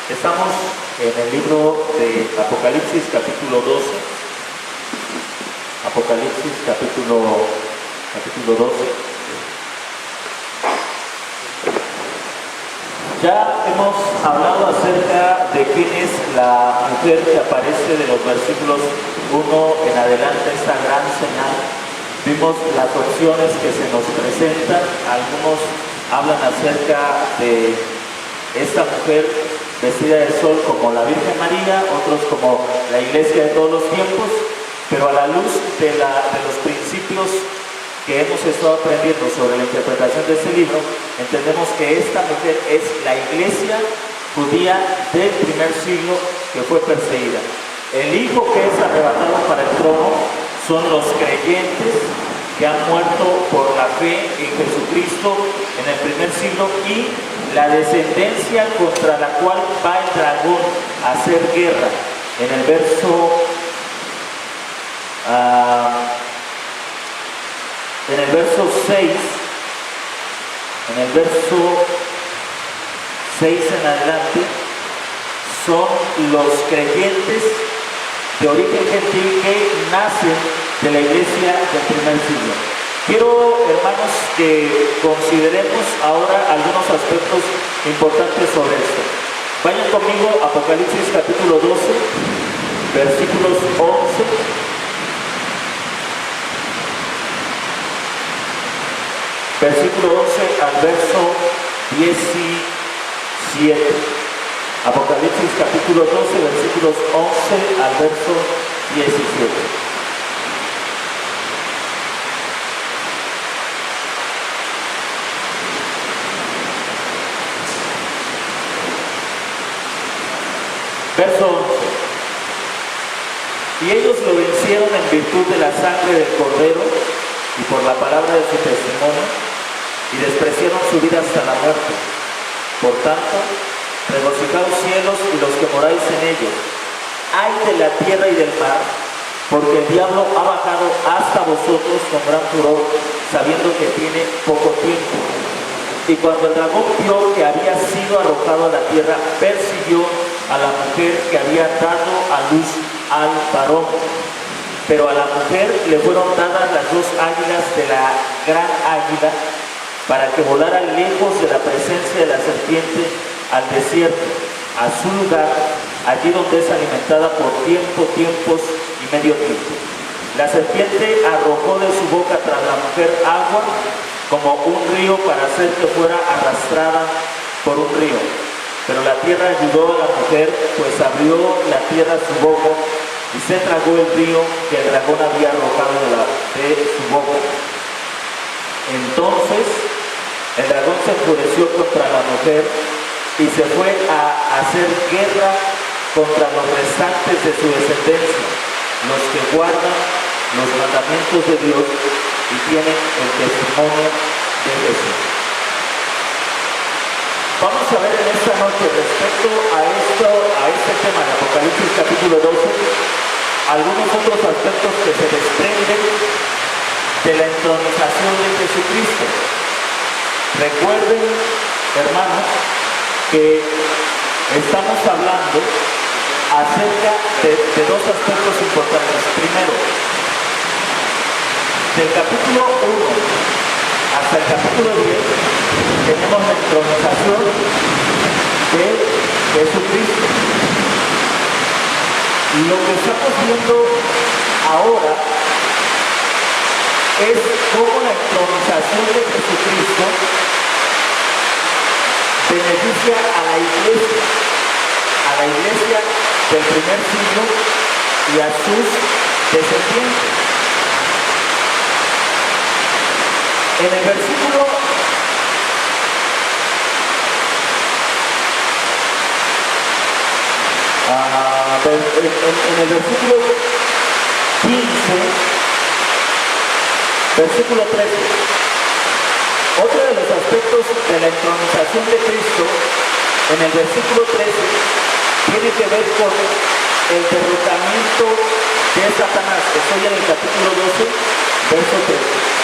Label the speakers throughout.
Speaker 1: Estamos en el libro de Apocalipsis capítulo 12. Apocalipsis capítulo 12. Ya hemos hablado acerca de quién es la mujer que aparece de los versículos 1 en adelante, esta gran señal. Vimos las opciones que se nos presentan. Algunos hablan acerca de esta mujer vestida de sol como la Virgen María, otros como la iglesia de todos los tiempos, pero a la luz de los principios que hemos estado aprendiendo sobre la interpretación de este libro, entendemos que esta mujer es la iglesia judía del primer siglo que fue perseguida. El hijo que es arrebatado para el trono son los creyentes que han muerto por la fe en Jesucristo en el primer siglo y la descendencia contra la cual va el dragón a hacer guerra. En el verso 6 en adelante son los creyentes de origen gentil que nacen de la iglesia del primer siglo. Quiero, hermanos, que consideremos ahora algunos aspectos importantes sobre esto. Vayan conmigo a Apocalipsis capítulo 12, versículos 11. Versículo 11 al verso 17. Apocalipsis capítulo 12, versículos 11 al verso 17. Verso 11. Y ellos lo vencieron en virtud de la sangre del Cordero y por la palabra de su testimonio, y despreciaron su vida hasta la muerte. Por tanto, regocijaos cielos y los que moráis en ellos. Ay de la tierra y del mar, porque el diablo ha bajado hasta vosotros con gran furor, sabiendo que tiene poco tiempo. Y cuando el dragón vio que había sido arrojado a la tierra, persiguió a la mujer que había dado a luz al varón. Pero a la mujer le fueron dadas las dos águilas de la gran águila para que volara lejos de la presencia de la serpiente al desierto, a su lugar, allí donde es alimentada por tiempos y medio tiempo. La serpiente arrojó de su boca tras la mujer agua como un río para hacer que fuera arrastrada por un río. Pero la tierra ayudó a la mujer, pues abrió la tierra su boca y se tragó el río que el dragón había arrojado de su boca. Entonces el dragón se enfureció contra la mujer y se fue a hacer guerra contra los restantes de su descendencia, los que guardan los mandamientos de Dios y tienen el testimonio de Jesús. Vamos a ver en esta noche respecto a este tema de Apocalipsis capítulo 12, algunos otros aspectos que se desprenden de la entronización de Jesucristo. Recuerden, hermanos, que estamos hablando acerca de dos aspectos importantes. Primero, del capítulo 1 hasta el capítulo 10 tenemos la entronización de Jesucristo. Y lo que estamos viendo ahora es cómo la entronización de Jesucristo beneficia a la iglesia del primer siglo y a sus descendientes. En el versículo en el versículo 15, versículo 13, otro de los aspectos de la entronización de Cristo en el versículo 13 tiene que ver con el derrotamiento de Satanás. Estoy en el capítulo 12, verso 13.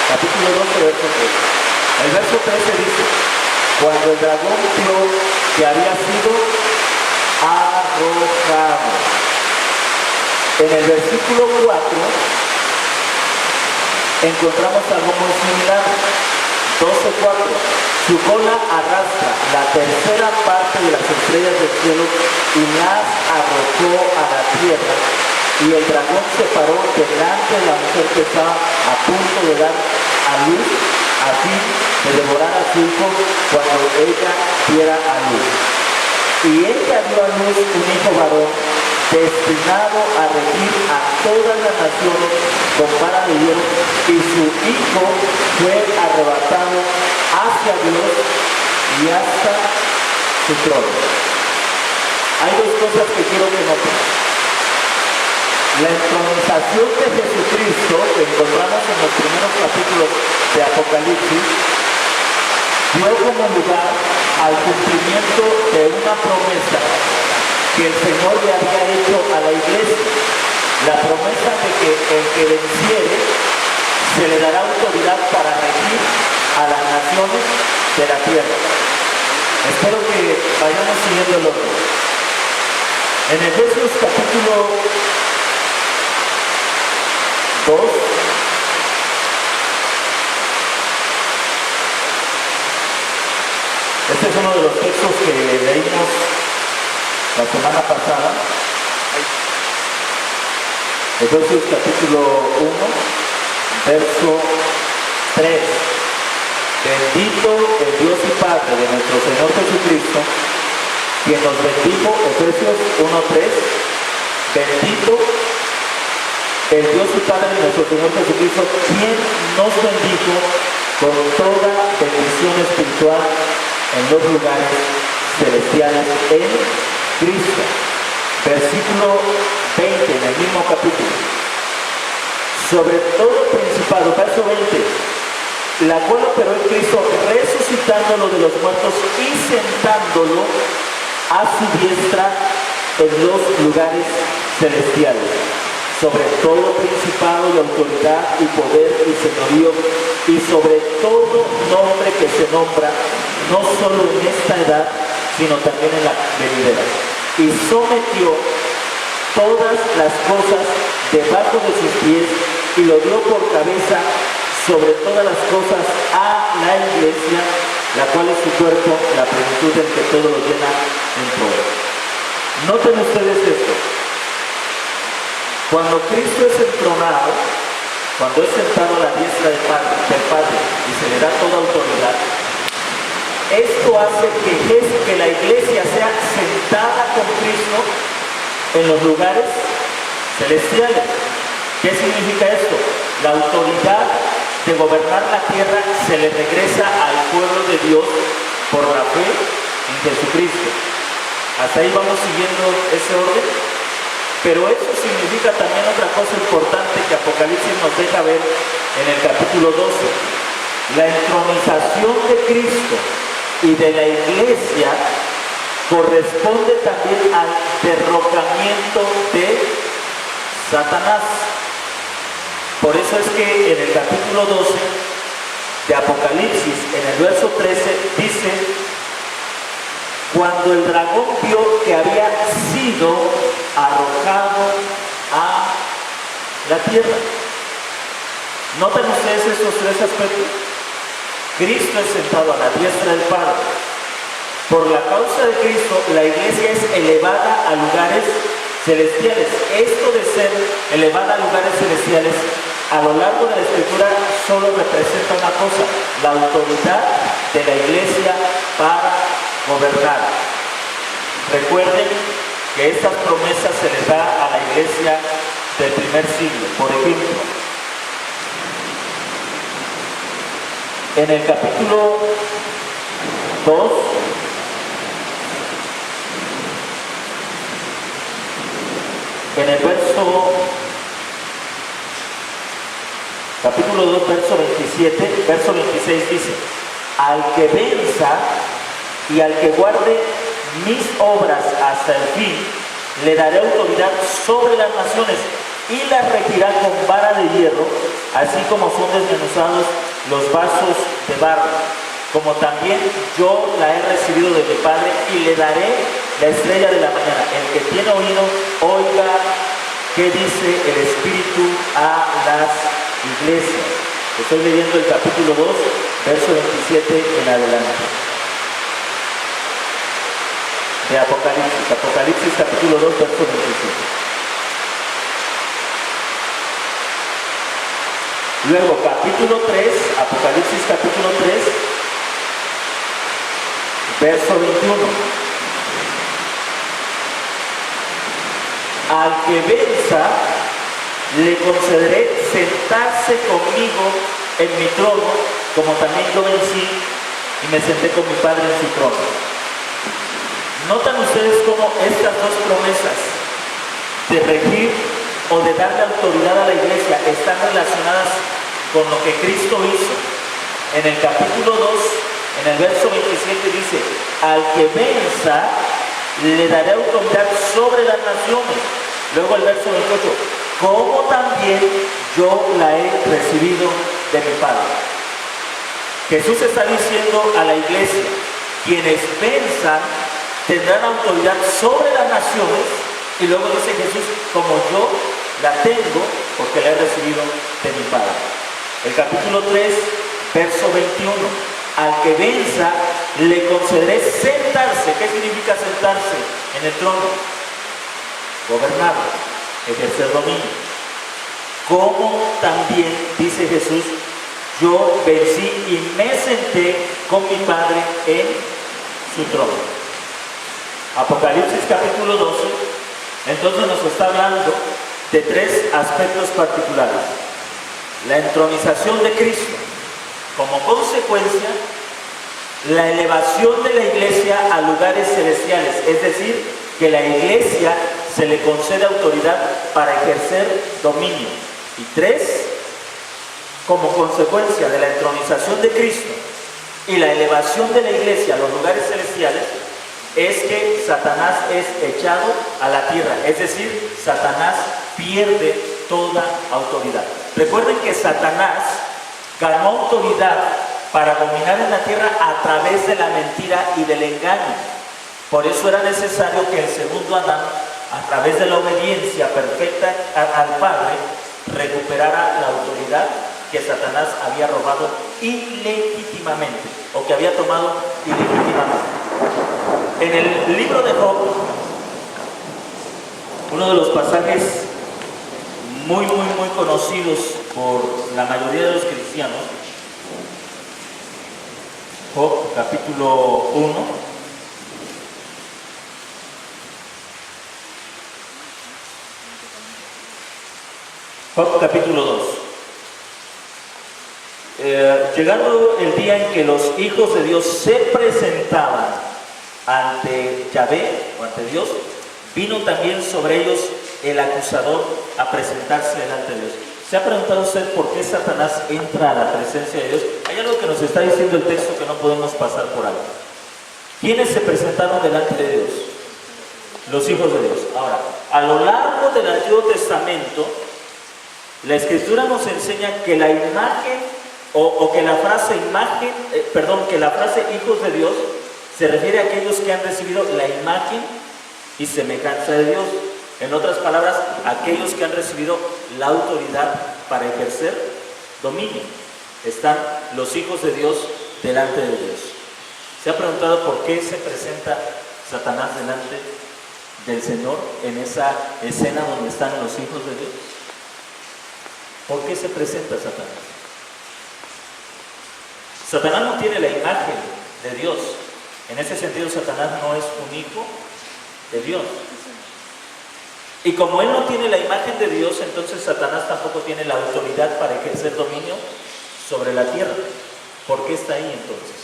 Speaker 1: Capítulo 12, verso 13. El verso 13 dice: cuando el dragón vio que había sido arrojado. En el versículo 4 encontramos algo muy similar. 12:4. Su cola arrastra la tercera parte de las estrellas del cielo y las arrojó a la tierra. Y el dragón se paró delante de la mujer que estaba a punto de dar a luz, a fin de devorar a su hijo cuando ella diera a luz. Y ella dio a luz un hijo varón, destinado a regir a todas las naciones con vara de hierro, y su hijo fue arrebatado hacia Dios y hasta su trono. Hay dos cosas que quiero que noten. La entronización de Jesucristo que encontramos en los primeros capítulos de Apocalipsis dio como lugar al cumplimiento de una promesa que el Señor le había hecho a la iglesia. La promesa de que el que venciere se le dará autoridad para regir a las naciones de la tierra. Espero que vayamos siguiendo el orden. En Efesios capítulo 2, este es uno de los textos que leímos la semana pasada. Efesios capítulo 1, verso 3. Bendito el Dios y Padre de nuestro Señor Jesucristo, quien nos bendijo, Efesios 1:3. Bendito el Dios y Padre de nuestro Señor Jesucristo, quien nos bendijo con toda bendición espiritual en los lugares celestiales en Cristo. Versículo 20 en el mismo capítulo. Sobre todo principado, verso 20, la cual operó en Cristo, resucitándolo de los muertos y sentándolo a su diestra en los lugares celestiales. Sobre todo principado y autoridad y poder y señorío, y sobre todo nombre que se nombra, no solo en esta edad, sino también en la venidera. Y sometió todas las cosas debajo de sus pies, y lo dio por cabeza sobre todas las cosas a la iglesia, la cual es su cuerpo, la plenitud del que todo lo llena en todo. Noten ustedes esto. Cuando Cristo es entronado, cuando es sentado a la diestra del Padre y se le da toda autoridad, esto hace que la iglesia sea sentada con Cristo en los lugares celestiales. ¿Qué significa esto? La autoridad de gobernar la tierra se le regresa al pueblo de Dios por la fe en Jesucristo. Hasta ahí vamos siguiendo ese orden. Pero eso significa también otra cosa importante que Apocalipsis nos deja ver en el capítulo 12. La entronización de Cristo y de la iglesia corresponde también al derrocamiento de Satanás. Por eso es que en el capítulo 12 de Apocalipsis, en el verso 13, dice: cuando el dragón vio que había sido arrojado a la tierra. ¿Notan ustedes estos tres aspectos? Cristo es sentado a la diestra del Padre. Por la causa de Cristo, la iglesia es elevada a lugares celestiales. Esto de ser elevada a lugares celestiales, a lo largo de la Escritura, solo representa una cosa: la autoridad de la iglesia para gobernar. Recuerden que estas promesas se les da a la iglesia del primer siglo. Por ejemplo, en el capítulo 2, en el capítulo 2, verso 27, verso 26 dice: al que venza y al que guarde mis obras hasta el fin, le daré autoridad sobre las naciones y las regirá con vara de hierro, así como son desmenuzados los vasos de barro, como también yo la he recibido de mi Padre, y le daré la estrella de la mañana. El que tiene oído, oiga qué dice el Espíritu a las iglesias. Estoy leyendo el capítulo 2, verso 27 en adelante. De Apocalipsis. Apocalipsis capítulo 2, verso 27. Luego, capítulo 3, Apocalipsis capítulo 3, verso 21. Al que venza, le concederé sentarse conmigo en mi trono, como también yo vencí y me senté con mi Padre en su trono. ¿Notan ustedes cómo estas dos promesas de regir o de darle autoridad a la iglesia están relacionadas con lo que Cristo hizo? En el capítulo 2, en el verso 27 dice, al que venza, le daré autoridad sobre las naciones. Luego el verso 28, como también yo la he recibido de mi Padre. Jesús está diciendo a la iglesia, quienes venzan tendrán autoridad sobre las naciones, y luego dice Jesús, como yo la tengo, porque la he recibido de mi Padre. El capítulo 3, verso 21, al que venza, le concederé sentarse. ¿Qué significa sentarse en el trono? Gobernar, ejercer dominio. Como también, dice Jesús, yo vencí y me senté con mi Padre en su trono. Apocalipsis capítulo 12, entonces nos está hablando de tres aspectos particulares. La entronización de Cristo, como consecuencia, la elevación de la iglesia a lugares celestiales, es decir, que la iglesia se le concede autoridad para ejercer dominio. Y tres, como consecuencia de la entronización de Cristo y la elevación de la iglesia a los lugares celestiales, es que Satanás es echado a la tierra, es decir, Satanás pierde toda autoridad. Recuerden que Satanás ganó autoridad para dominar en la tierra a través de la mentira y del engaño. Por eso era necesario que el segundo Adán, a través de la obediencia perfecta al Padre, recuperara la autoridad que Satanás había robado ilegítimamente, o que había tomado ilegítimamente. En el libro de Job, uno de los pasajes muy conocidos por la mayoría de los cristianos, Job capítulo 1, Job capítulo 2. Llegando el día en que los hijos de Dios se presentaban ante Yahvé o ante Dios, vino también sobre ellos el acusador a presentarse delante de Dios. ¿Se ha preguntado usted por qué Satanás entra a la presencia de Dios? Hay algo que nos está diciendo el texto que no podemos pasar por alto. ¿Quiénes se presentaron delante de Dios? Los hijos de Dios. Ahora, a lo largo del Antiguo Testamento, la Escritura nos enseña que la imagen que la frase hijos de Dios se refiere a aquellos que han recibido la imagen y semejanza de Dios. En otras palabras, aquellos que han recibido la autoridad para ejercer dominio. Están los hijos de Dios delante de Dios. ¿Se ha preguntado por qué se presenta Satanás delante del Señor en esa escena donde están los hijos de Dios? ¿Por qué se presenta Satanás? Satanás no tiene la imagen de Dios. En ese sentido, Satanás no es un hijo de Dios. Y como él no tiene la imagen de Dios, entonces Satanás tampoco tiene la autoridad para ejercer dominio sobre la tierra. ¿Por qué está ahí entonces?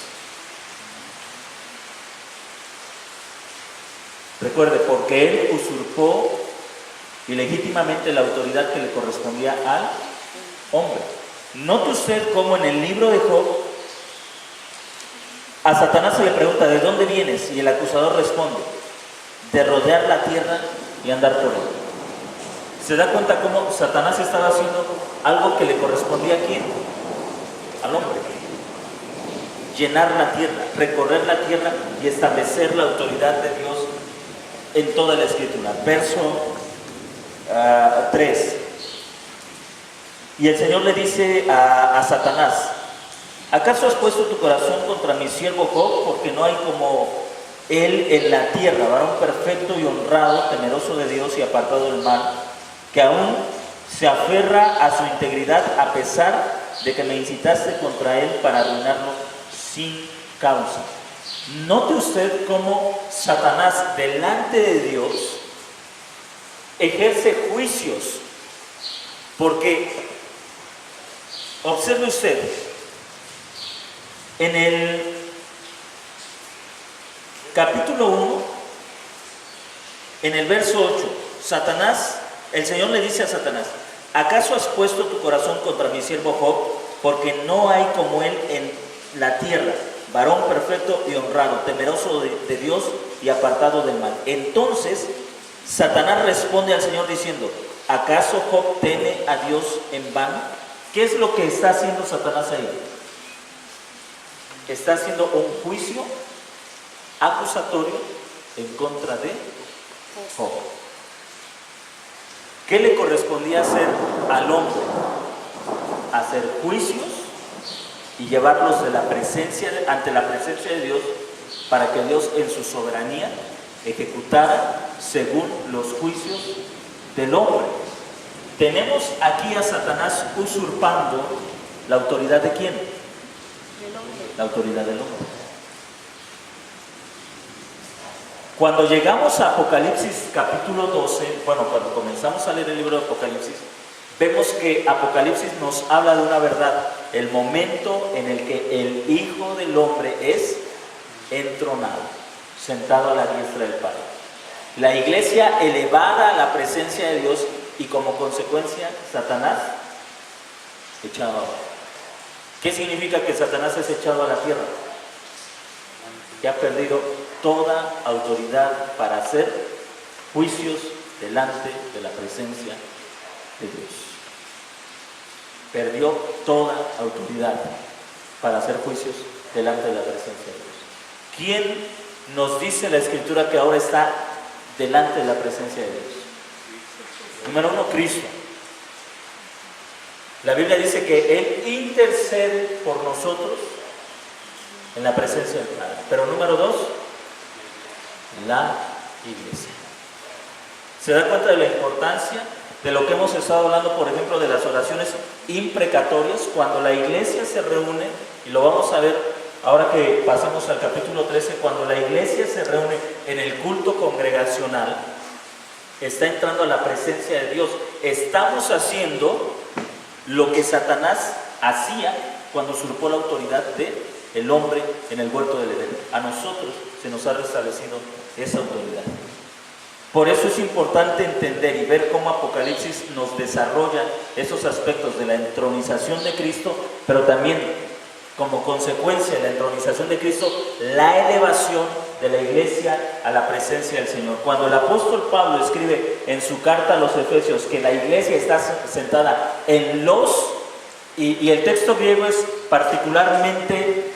Speaker 1: Recuerde, porque él usurpó ilegítimamente la autoridad que le correspondía al hombre. Note usted cómo en el libro de Job a Satanás se le pregunta, ¿de dónde vienes? Y el acusador responde, de rodear la tierra y andar por ella. ¿Se da cuenta cómo Satanás estaba haciendo algo que le correspondía a quién? Al hombre. Llenar la tierra, recorrer la tierra y establecer la autoridad de Dios
Speaker 2: en toda la Escritura. Verso 3. Y el Señor le dice a Satanás: ¿acaso has puesto tu corazón contra mi siervo Job? Porque no hay como él en la tierra, varón perfecto y honrado, temeroso de Dios y apartado del mal, que aún se aferra a su integridad a pesar de que me incitaste contra él para arruinarlo sin causa. Note usted cómo Satanás delante de Dios ejerce juicios, porque observe usted, en el capítulo 1, en el verso 8, el Señor le dice a Satanás: ¿acaso has puesto tu corazón contra mi siervo Job? Porque no hay como él en la tierra, varón perfecto y honrado, temeroso de Dios y apartado del mal. Entonces Satanás responde al Señor diciendo: ¿acaso Job teme a Dios en vano? ¿Qué es lo que está haciendo Satanás ahí? Está haciendo un juicio acusatorio en contra de Job. ¿Qué le correspondía hacer al hombre? Hacer juicios y llevarlos ante la presencia de Dios, para que Dios en su soberanía ejecutara según los juicios del hombre. Tenemos aquí a Satanás usurpando la autoridad ¿de quién? La autoridad del hombre. Cuando llegamos a Apocalipsis capítulo 12, cuando comenzamos a leer el libro de Apocalipsis, vemos que Apocalipsis nos habla de una verdad: el momento en el que el Hijo del Hombre es entronado, sentado a la diestra del Padre. La iglesia elevada a la presencia de Dios, y como consecuencia Satanás echado abajo. ¿Qué significa que Satanás es echado a la tierra? Que ha perdido toda autoridad para hacer juicios delante de la presencia de Dios. Perdió toda autoridad para hacer juicios delante de la presencia de Dios. ¿Quién nos dice la Escritura que ahora está delante de la presencia de Dios? Número 1, Cristo. La Biblia dice que Él intercede por nosotros en la presencia del Padre. Pero número 2, la iglesia. ¿Se da cuenta de la importancia de lo que hemos estado hablando, por ejemplo, de las oraciones imprecatorias? Cuando la iglesia se reúne, y lo vamos a ver ahora que pasemos al capítulo 13, cuando la iglesia se reúne en el culto congregacional, está entrando a la presencia de Dios. Estamos haciendo lo que Satanás hacía cuando usurpó la autoridad del hombre en el huerto del Edén. A nosotros se nos ha restablecido esa autoridad. Por eso es importante entender y ver cómo Apocalipsis nos desarrolla esos aspectos de la entronización de Cristo, pero también como consecuencia de la entronización de Cristo, la elevación de la iglesia a la presencia del Señor. Cuando el apóstol Pablo escribe en su carta a los Efesios que la iglesia está sentada en los, y el texto griego es particularmente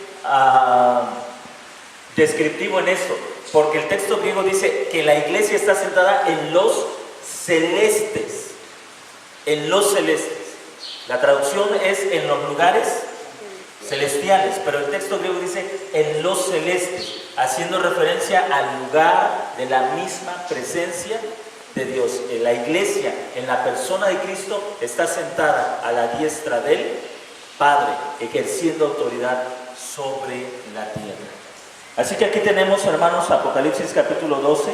Speaker 2: descriptivo en esto, porque el texto griego dice que la iglesia está sentada en los celestes, en los celestes. La traducción es en los lugares celestiales, pero el texto griego dice en los celestes, haciendo referencia al lugar de la misma presencia de Dios. La iglesia, en la persona de Cristo, está sentada a la diestra del Padre, ejerciendo autoridad sobre la tierra. Así que aquí tenemos, hermanos, Apocalipsis capítulo 12,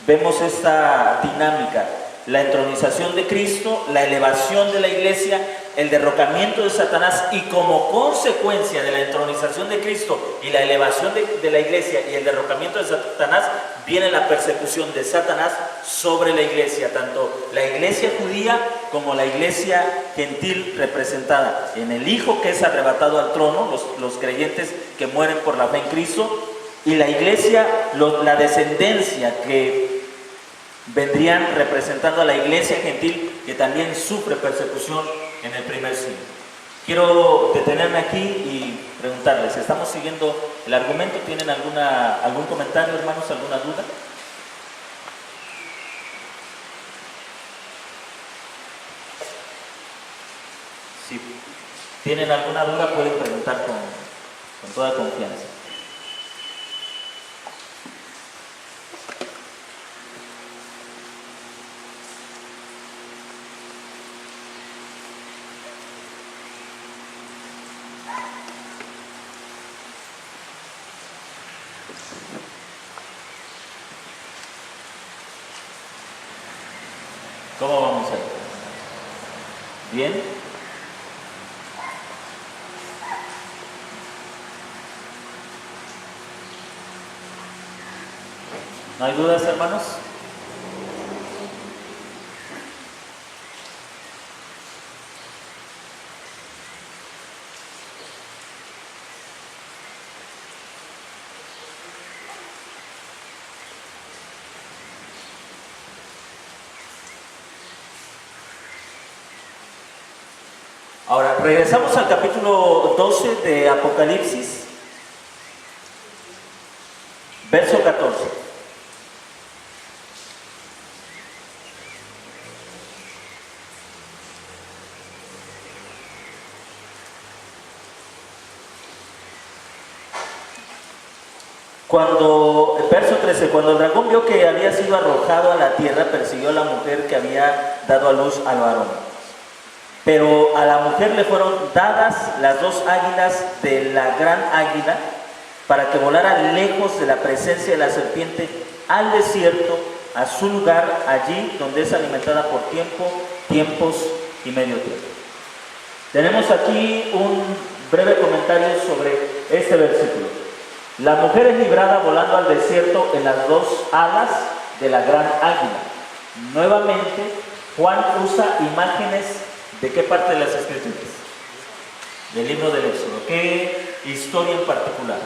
Speaker 2: vemos esta dinámica: la entronización de Cristo, la elevación de la iglesia, el derrocamiento de Satanás, y como consecuencia de la entronización de Cristo y la elevación de la iglesia y el derrocamiento de Satanás, viene la persecución de Satanás sobre la iglesia, tanto la iglesia judía como la iglesia gentil, representada en el Hijo que es arrebatado al trono, los creyentes que mueren por la fe en Cristo, y la iglesia, la descendencia que vendrían representando a la iglesia gentil, que también sufre persecución en el primer siglo. Quiero detenerme aquí y preguntarles, ¿estamos siguiendo el argumento? ¿Tienen algún comentario, hermanos, alguna duda? tienen alguna duda pueden preguntar con toda confianza. ¿Cómo vamos a ir? ¿Bien? ¿No hay dudas, hermanos? Ahora, regresamos al capítulo 12 de Apocalipsis, verso 14. Verso 13, cuando el dragón vio que había sido arrojado a la tierra, persiguió a la mujer que había dado a luz al varón. Pero a la mujer le fueron dadas las dos águilas de la gran águila para que volara lejos de la presencia de la serpiente al desierto, a su lugar, allí donde es alimentada por tiempos y medio tiempo. Tenemos aquí un breve comentario sobre este versículo. La mujer es librada volando al desierto en las dos alas de la gran águila. Nuevamente, Juan usa imágenes. ¿De qué parte de las Escrituras? Del libro del Éxodo. ¿Qué historia en particular?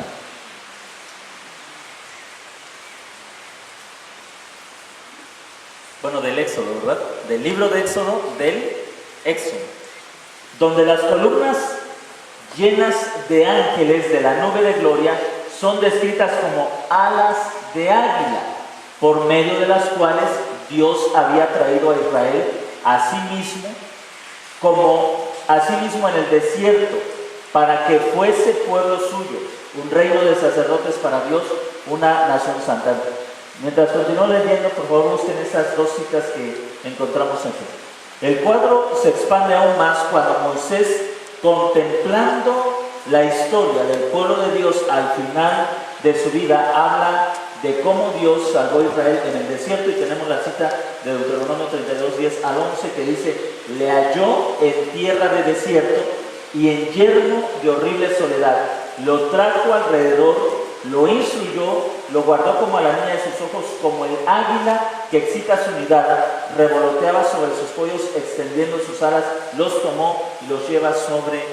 Speaker 2: Bueno, del Éxodo, ¿verdad? Del libro de Éxodo, del Éxodo. Donde las columnas llenas de ángeles de la nube de gloria son descritas como alas de águila, por medio de las cuales Dios había traído a Israel a sí mismo, como asimismo en el desierto, para que fuese pueblo suyo, un reino de sacerdotes para Dios, una nación santa. Mientras continúo leyendo, por favor busquen estas dos citas que encontramos aquí. El cuadro se expande aún más cuando Moisés, contemplando la historia del pueblo de Dios al final de su vida, habla de cómo Dios salvó a Israel en el desierto, y tenemos la cita de Deuteronomio 32, 10 al 11, que dice: le halló en tierra de desierto y en yermo de horrible soledad, lo trajo alrededor, lo instruyó, lo guardó como a la niña de sus ojos, como el águila que excita su mirada, revoloteaba sobre sus pollos, extendiendo sus alas, los tomó y los lleva sobre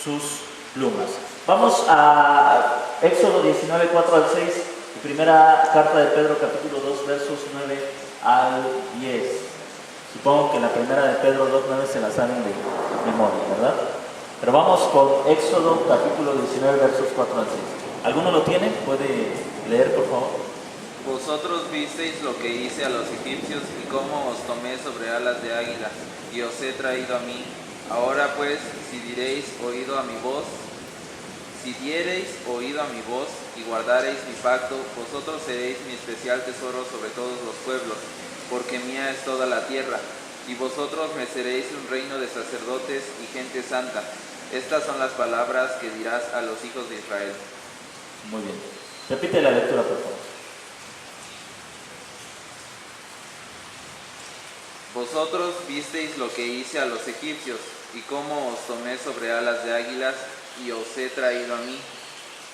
Speaker 2: sus plumas. Vamos a Éxodo 19, 4 al 6, primera carta de Pedro, capítulo 2, versos 9 al 10. Supongo que la primera de Pedro 2, 9 se la saben de memoria, ¿verdad? Pero vamos con Éxodo, capítulo 19, versos 4 al 6. ¿Alguno lo tiene? ¿Puede leer, por favor?
Speaker 3: Vosotros visteis lo que hice a los egipcios y cómo os tomé sobre alas de águila y os he traído a mí. Ahora pues, si diereis oído a mi voz y guardareis mi pacto, vosotros seréis mi especial tesoro sobre todos los pueblos, porque mía es toda la tierra, y vosotros me seréis un reino de sacerdotes y gente santa. Estas son las palabras que dirás a los hijos de Israel.
Speaker 2: Muy bien. Repite la lectura, por favor.
Speaker 3: Vosotros visteis lo que hice a los egipcios, y cómo os tomé sobre alas de águilas, y os he traído a mí.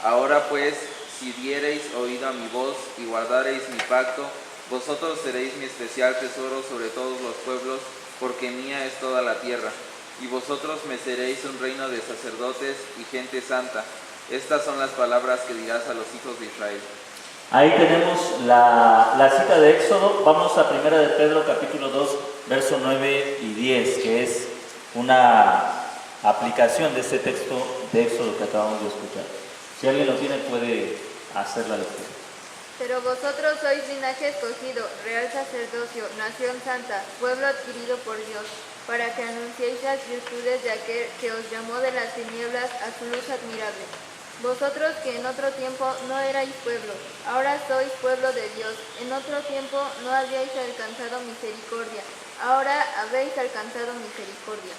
Speaker 3: Ahora pues, si diereis oído a mi voz y guardareis mi pacto, vosotros seréis mi especial tesoro sobre todos los pueblos, porque mía es toda la tierra. Y vosotros me seréis un reino de sacerdotes y gente santa. Estas son las palabras que dirás a los hijos de Israel.
Speaker 2: Ahí tenemos la cita de Éxodo. Vamos a primera de Pedro, capítulo 2, versos 9 y 10, que es una aplicación de este texto de Éxodo que acabamos de escuchar. Si alguien lo tiene, puede hacer la lectura.
Speaker 4: Pero vosotros sois linaje escogido, real sacerdocio, nación santa, pueblo adquirido por Dios, para que anunciéis las virtudes de aquel que os llamó de las tinieblas a su luz admirable. Vosotros que en otro tiempo no erais pueblo, ahora sois pueblo de Dios. En otro tiempo no habíais alcanzado misericordia, ahora habéis alcanzado misericordia.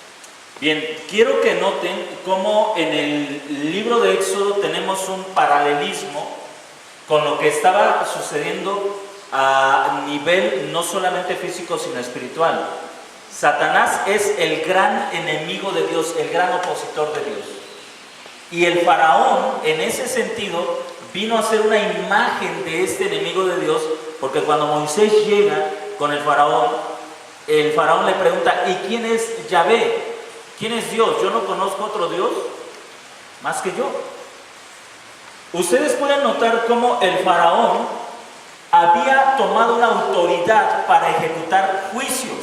Speaker 2: Bien, quiero que noten cómo en el libro de Éxodo tenemos un paralelismo con lo que estaba sucediendo a nivel no solamente físico sino espiritual. Satanás es el gran enemigo de Dios, el gran opositor de Dios. Y el faraón, en ese sentido, vino a ser una imagen de este enemigo de Dios, porque cuando Moisés llega con el faraón le pregunta: ¿y quién es Yahvé? ¿Quién es Dios? Yo no conozco otro Dios más que yo. Ustedes pueden notar cómo el faraón había tomado una autoridad para ejecutar juicios,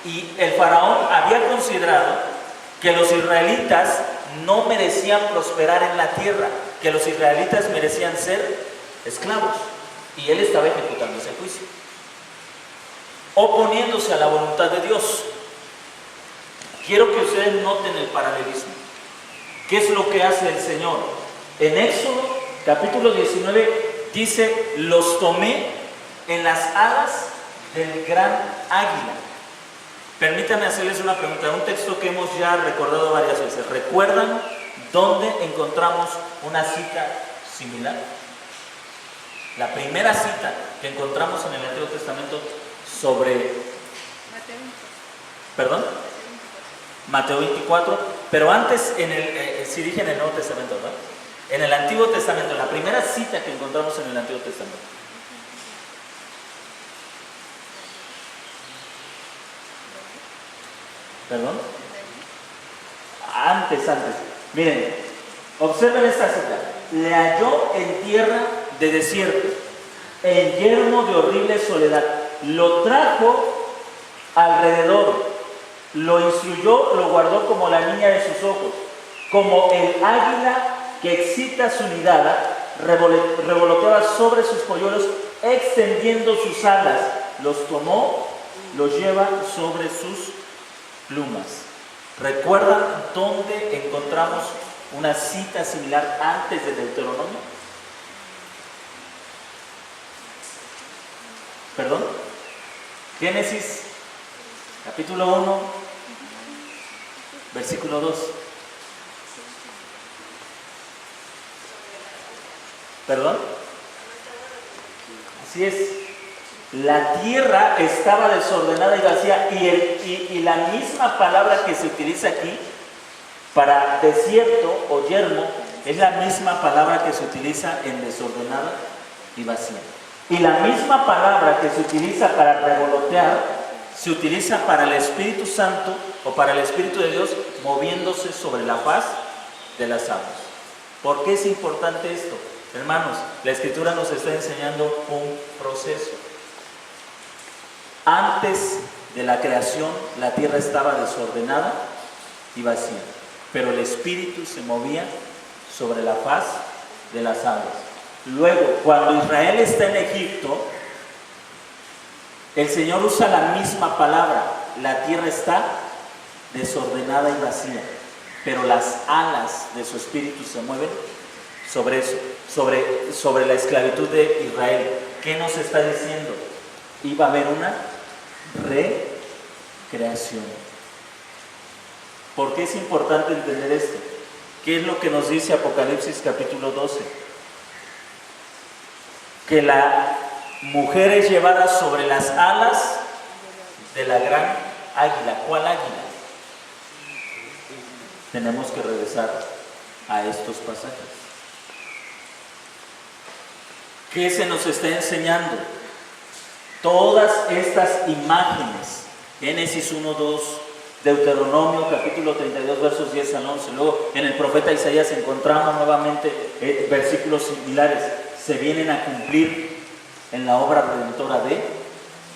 Speaker 2: y el faraón había considerado que los israelitas no merecían prosperar en la tierra, que los israelitas merecían ser esclavos, y él estaba ejecutando ese juicio, oponiéndose a la voluntad de Dios. Quiero que ustedes noten el paralelismo. ¿Qué es lo que hace el Señor? En Éxodo capítulo 19 dice: los tomé en las alas del gran águila. Permítanme hacerles una pregunta, un texto que hemos ya recordado varias veces. ¿Recuerdan dónde encontramos una cita similar? La primera cita que encontramos en el Antiguo Testamento sobre... ¿Perdón? Mateo 24, pero antes, si dije en el Nuevo Testamento, ¿verdad? En el Antiguo Testamento, la primera cita que encontramos en el Antiguo Testamento. ¿Perdón? Antes. Miren, observen esta cita. Le halló en tierra de desierto, en yermo de horrible soledad. Lo trajo alrededor, lo instruyó, lo guardó como la niña de sus ojos, como el águila que excita su nidada, revoloteaba sobre sus polluelos, extendiendo sus alas. Los tomó, los lleva sobre sus plumas. ¿Recuerdan dónde encontramos una cita similar antes de Deuteronomio? ¿Perdón? Génesis capítulo 1, versículo 2. ¿Perdón? Así es. La tierra estaba desordenada y vacía, y la misma palabra que se utiliza aquí para desierto o yermo es la misma palabra que se utiliza en desordenada y vacía. Y la misma palabra que se utiliza para revolotear se utiliza para el Espíritu Santo o para el Espíritu de Dios moviéndose sobre la faz de las aguas. ¿Por qué es importante esto? Hermanos, la Escritura nos está enseñando un proceso. Antes de la creación, la tierra estaba desordenada y vacía, pero el Espíritu se movía sobre la faz de las aguas. Luego, cuando Israel está en Egipto, el Señor usa la misma palabra. La tierra está desordenada y vacía, pero las alas de su Espíritu se mueven sobre eso, sobre la esclavitud de Israel. ¿Qué nos está diciendo? Iba a haber una recreación. ¿Por qué es importante entender esto? ¿Qué es lo que nos dice Apocalipsis capítulo 12? Que la mujer es llevada sobre las alas de la gran águila. ¿Cuál águila? Tenemos que regresar a estos pasajes. ¿Qué se nos está enseñando? Todas estas imágenes, Génesis 1, 2, Deuteronomio capítulo 32 versos 10 al 11, luego en el profeta Isaías encontramos nuevamente versículos similares, se vienen a cumplir en la obra redentora de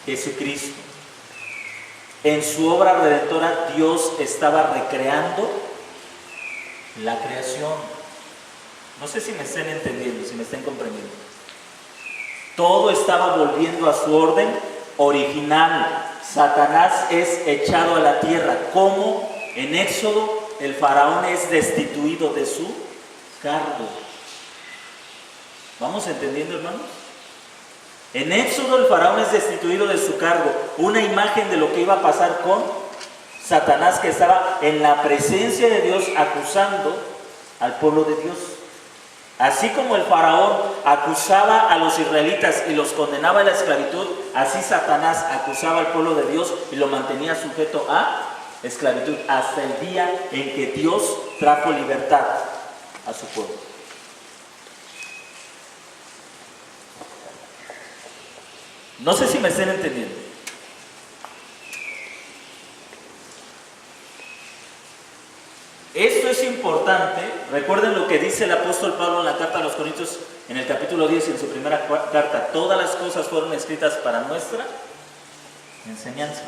Speaker 2: Jesucristo. En su obra redentora Dios estaba recreando la creación. No sé si me estén entendiendo, si me estén comprendiendo. Todo estaba volviendo a su orden original. Satanás es echado a la tierra. ¿Cómo? En Éxodo el faraón es destituido de su cargo. ¿Vamos entendiendo, hermanos? En Éxodo el faraón es destituido de su cargo. Una imagen de lo que iba a pasar con Satanás, que estaba en la presencia de Dios acusando al pueblo de Dios. Así como el faraón acusaba a los israelitas y los condenaba a la esclavitud, así Satanás acusaba al pueblo de Dios y lo mantenía sujeto a esclavitud hasta el día en que Dios trajo libertad a su pueblo. No sé si me estén entendiendo. Esto es importante. Recuerden lo que dice el apóstol Pablo en la carta a los Corintios en el capítulo 10 en su primera carta. Todas las cosas fueron escritas para nuestra enseñanza.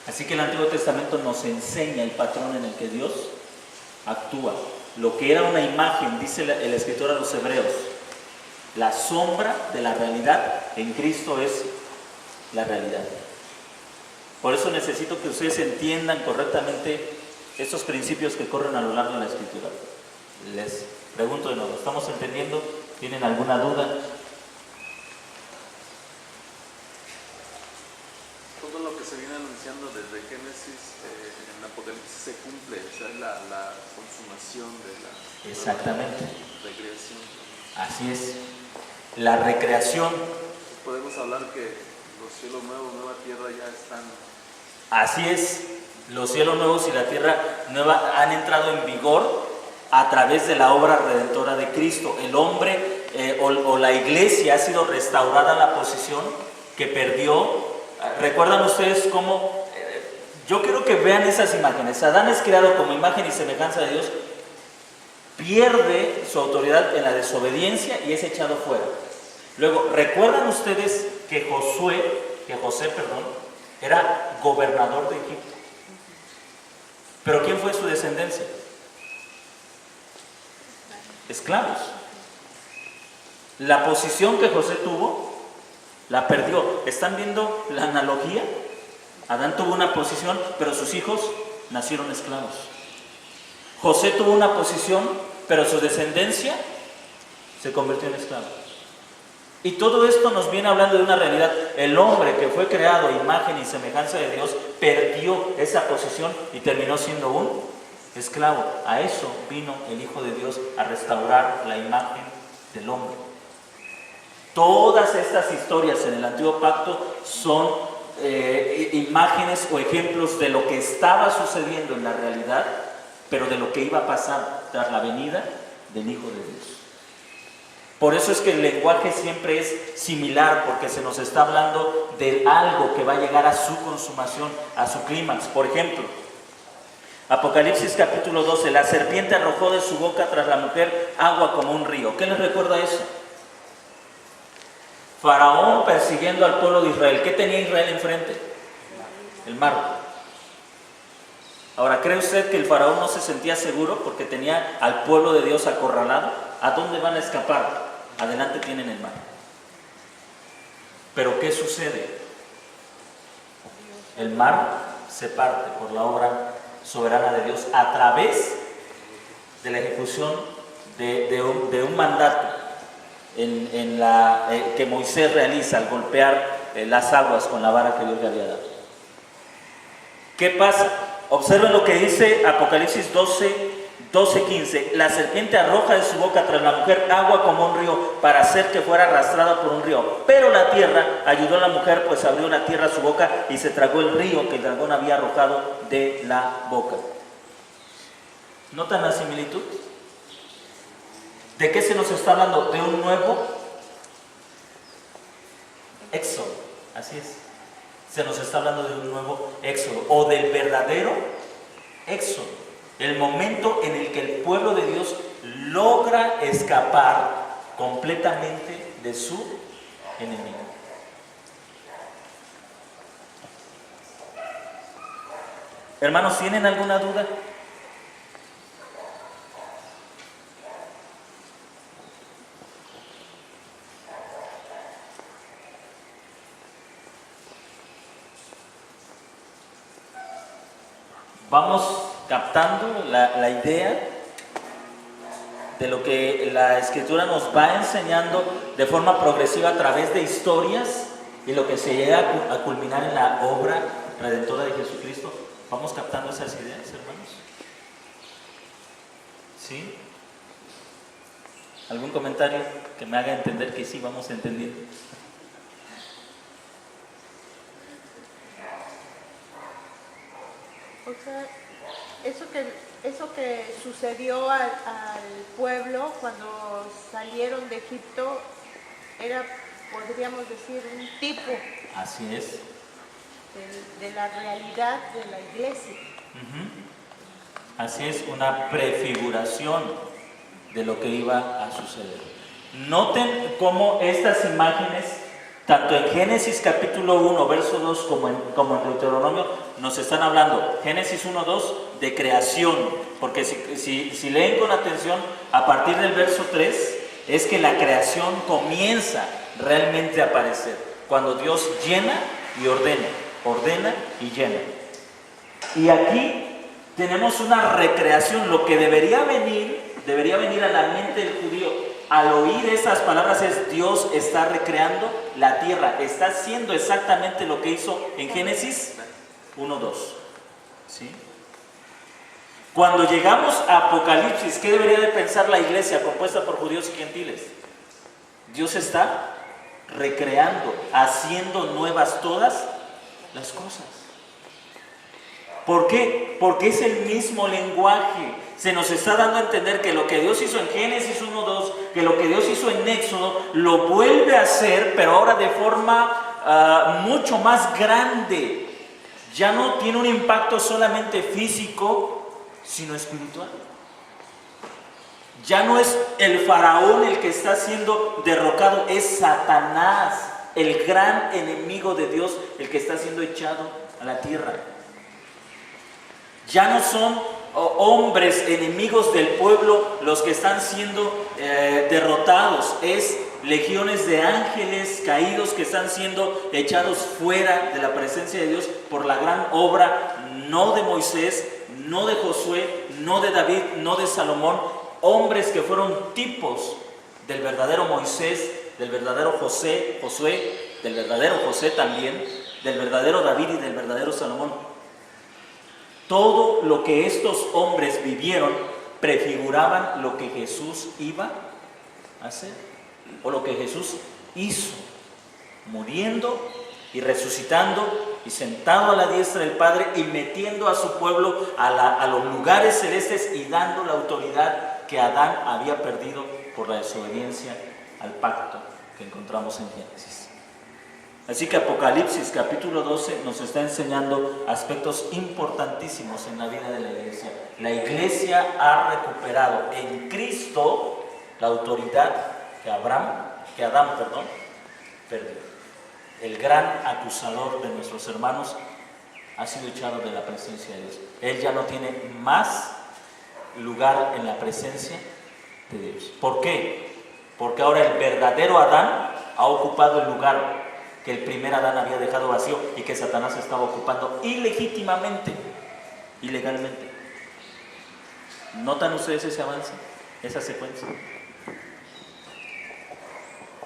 Speaker 2: Así que el Antiguo Testamento nos enseña el patrón en el que Dios actúa. Lo que era una imagen, dice el escritor a los hebreos, la sombra de la realidad en Cristo es la realidad. Por eso necesito que ustedes entiendan correctamente estos principios que corren a lo largo de la Escritura. Les pregunto de nuevo, ¿estamos entendiendo? ¿Tienen alguna duda?
Speaker 5: Todo lo que se viene anunciando desde Génesis en Apocalipsis se cumple, o sea, es la consumación de la
Speaker 2: Exactamente.
Speaker 5: recreación.
Speaker 2: Así es. La recreación.
Speaker 5: Podemos hablar que los cielos nuevos, nueva tierra ya están.
Speaker 2: Así es. Los cielos nuevos y la tierra nueva han entrado en vigor a través de la obra redentora de Cristo. El hombre o la iglesia ha sido restaurada a la posición que perdió. ¿Recuerdan ustedes cómo? Yo quiero que vean esas imágenes. Adán es creado como imagen y semejanza de Dios, pierde su autoridad en la desobediencia y es echado fuera. Luego, ¿recuerdan ustedes que José, era gobernador de Egipto? ¿Pero quién fue su descendencia? Esclavos. La posición que José tuvo, la perdió. ¿Están viendo la analogía? Adán tuvo una posición, pero sus hijos nacieron esclavos. José tuvo una posición, pero su descendencia se convirtió en esclavo. Y todo esto nos viene hablando de una realidad. El hombre que fue creado a imagen y semejanza de Dios perdió esa posición y terminó siendo un esclavo. A eso vino el Hijo de Dios, a restaurar la imagen del hombre. Todas estas historias en el Antiguo Pacto son imágenes o ejemplos de lo que estaba sucediendo en la realidad, pero de lo que iba a pasar tras la venida del Hijo de Dios. Por eso es que el lenguaje siempre es similar, porque se nos está hablando de algo que va a llegar a su consumación, a su clímax. Por ejemplo, Apocalipsis capítulo 12, la serpiente arrojó de su boca tras la mujer agua como un río. ¿Qué les recuerda eso? Faraón persiguiendo al pueblo de Israel. ¿Qué tenía Israel enfrente? El mar. Ahora, ¿cree usted que el faraón no se sentía seguro porque tenía al pueblo de Dios acorralado? ¿A dónde van a escapar? Adelante tienen el mar. Pero ¿qué sucede? El mar se parte por la obra soberana de Dios a través de la ejecución de un mandato que Moisés realiza al golpear las aguas con la vara que Dios le había dado. ¿Qué pasa? Observen lo que dice Apocalipsis 12:15. La serpiente arroja de su boca tras la mujer agua como un río para hacer que fuera arrastrada por un río. Pero la tierra ayudó a la mujer, pues abrió la tierra su boca y se tragó el río que el dragón había arrojado de la boca. ¿Notan la similitud? ¿De qué se nos está hablando? De un nuevo éxodo. Así es. Se nos está hablando de un nuevo éxodo o del verdadero éxodo. El momento en el que el pueblo de Dios logra escapar completamente de su enemigo. Hermanos, ¿tienen alguna duda? vamos captando la idea de lo que la Escritura nos va enseñando de forma progresiva a través de historias y lo que se llega a culminar en la obra redentora de Jesucristo. ¿Vamos captando esas ideas, hermanos? ¿Sí? ¿Algún comentario que me haga entender que sí vamos entendiendo?
Speaker 6: O sea, eso que sucedió al pueblo cuando salieron de Egipto era, podríamos decir, un tipo
Speaker 2: Así es.
Speaker 6: de la realidad de la iglesia.
Speaker 2: Así es, una prefiguración de lo que iba a suceder. Noten cómo estas imágenes, tanto en Génesis capítulo 1, verso 2, como en Deuteronomio, nos están hablando, Génesis 1, 2, de creación, porque si leen con atención, a partir del verso 3, es que la creación comienza realmente a aparecer, cuando Dios llena y ordena y llena. Y aquí tenemos una recreación, lo que debería venir a la mente del judío al oír esas palabras es: Dios está recreando la tierra, está haciendo exactamente lo que hizo en Génesis 1:2. ¿Sí? Cuando llegamos a Apocalipsis, ¿qué debería de pensar la iglesia compuesta por judíos y gentiles? Dios está recreando, haciendo nuevas todas las cosas. ¿Por qué? Porque es el mismo lenguaje. Se nos está dando a entender que lo que Dios hizo en Génesis 1:2, que lo que Dios hizo en Éxodo, lo vuelve a hacer, pero ahora de forma mucho más grande. Ya no tiene un impacto solamente físico, sino espiritual. Ya no es el faraón el que está siendo derrocado, es Satanás, el gran enemigo de Dios, el que está siendo echado a la tierra. Ya no son hombres enemigos del pueblo los que están siendo derrotados, es legiones de ángeles caídos que están siendo echados fuera de la presencia de Dios por la gran obra, no de Moisés, no de Josué, no de David, no de Salomón, hombres que fueron tipos del verdadero Moisés, del verdadero Josué, del verdadero José también, del verdadero David y del verdadero Salomón. Todo lo que estos hombres vivieron prefiguraban lo que Jesús iba a hacer, o lo que Jesús hizo, muriendo y resucitando y sentado a la diestra del Padre y metiendo a su pueblo a los lugares celestes y dando la autoridad que Adán había perdido por la desobediencia al pacto que encontramos en Génesis. Así que Apocalipsis capítulo 12 nos está enseñando aspectos importantísimos en la vida de la iglesia. La iglesia ha recuperado en Cristo la autoridad que Adán perdió. El gran acusador de nuestros hermanos ha sido echado de la presencia de Dios. Él ya no tiene más lugar en la presencia de Dios. ¿Por qué? Porque ahora el verdadero Adán ha ocupado el lugar que el primer Adán había dejado vacío y que Satanás estaba ocupando ilegítimamente, ilegalmente. ¿Notan ustedes ese avance, esa secuencia?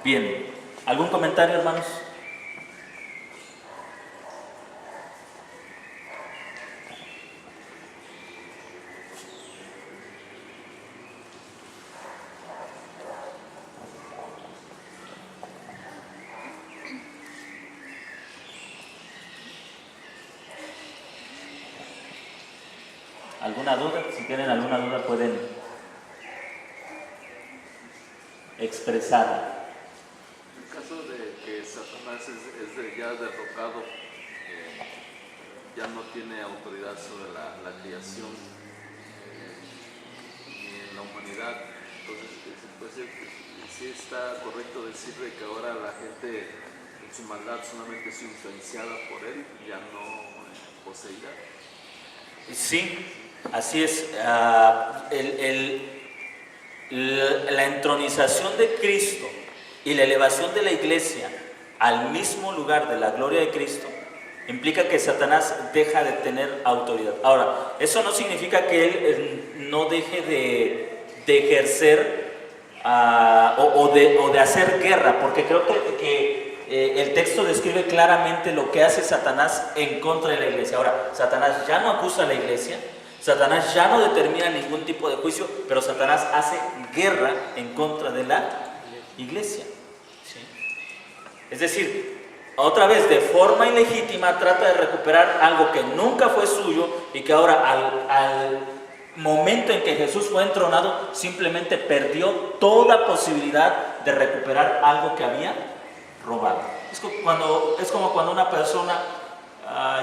Speaker 2: Bien, ¿algún comentario, hermanos? ¿Alguna duda? Si tienen alguna duda pueden expresarla.
Speaker 5: En el caso de que Satanás es ya derrocado, ya no tiene autoridad sobre la creación ni en la humanidad, entonces sí está correcto decir de que ahora la gente en su maldad solamente es influenciada por él, ya no poseída.
Speaker 2: Sí, así es. La entronización de Cristo y la elevación de la iglesia al mismo lugar de la gloria de Cristo implica que Satanás deja de tener autoridad. Ahora, eso no significa que él no deje de ejercer o de hacer guerra, porque creo que el texto describe claramente lo que hace Satanás en contra de la iglesia. Ahora, Satanás ya no acusa a la iglesia, Satanás ya no determina ningún tipo de juicio, pero Satanás hace guerra en contra de la iglesia. ¿Sí? Es decir, otra vez, de forma ilegítima, trata de recuperar algo que nunca fue suyo y que ahora al momento en que Jesús fue entronado, simplemente perdió toda posibilidad de recuperar algo que había robado. Es como cuando una persona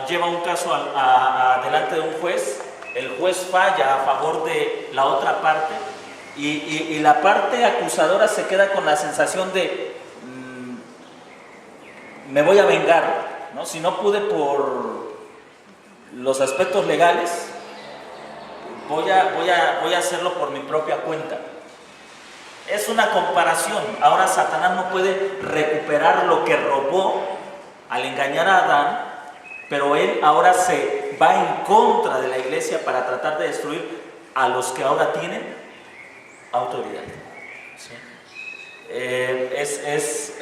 Speaker 2: lleva un caso delante de un juez, el juez falla a favor de la otra parte y la parte acusadora se queda con la sensación de me voy a vengar, ¿no? Si no pude por los aspectos legales, voy a hacerlo por mi propia cuenta. Es una comparación. Ahora Satanás no puede recuperar lo que robó al engañar a Adán, pero él ahora se va en contra de la iglesia para tratar de destruir a los que ahora tienen autoridad. ¿Sí? Es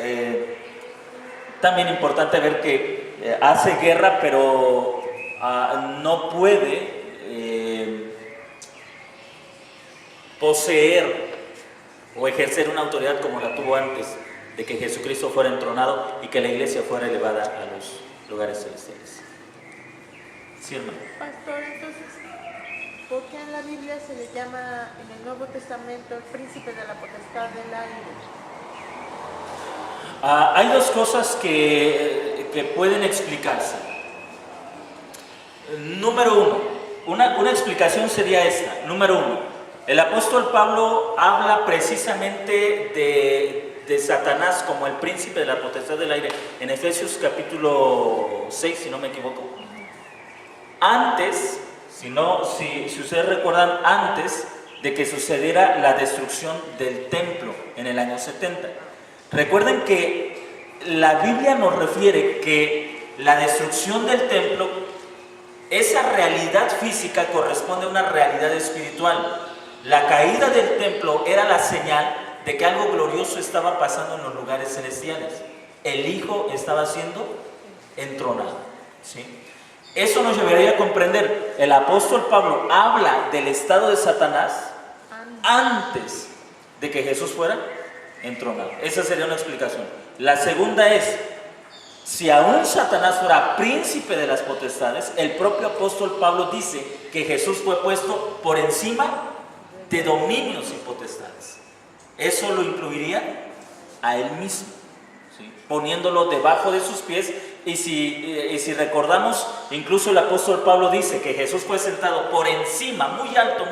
Speaker 2: también importante ver que hace guerra, pero no puede poseer o ejercer una autoridad como la tuvo antes de que Jesucristo fuera entronado y que la iglesia fuera elevada a los lugares celestiales. ¿Sí, hermano?
Speaker 6: Pastor, entonces, ¿por qué en la Biblia se le llama en el Nuevo Testamento el príncipe de la potestad del aire?
Speaker 2: Hay dos cosas que pueden explicarse. Número uno, una explicación sería esta. Número uno, el apóstol Pablo habla precisamente de Satanás como el príncipe de la potestad del aire en Efesios capítulo 6, si no me equivoco. Antes, si ustedes recuerdan, antes de que sucediera la destrucción del templo en el año 70. Recuerden que la Biblia nos refiere que la destrucción del templo, esa realidad física corresponde a una realidad espiritual. La caída del templo era la señal de que algo glorioso estaba pasando en los lugares celestiales. El Hijo estaba siendo entronado. ¿Sí? Eso nos llevaría a comprender. El apóstol Pablo habla del estado de Satanás antes de que Jesús fuera entronado. Esa sería una explicación. La segunda es, si aún Satanás fuera príncipe de las potestades, el propio apóstol Pablo dice que Jesús fue puesto por encima de dominios y potestades. Eso lo incluiría a él mismo, ¿sí? Poniéndolo debajo de sus pies. Y si recordamos, incluso el apóstol Pablo dice que Jesús fue sentado por encima, muy alto,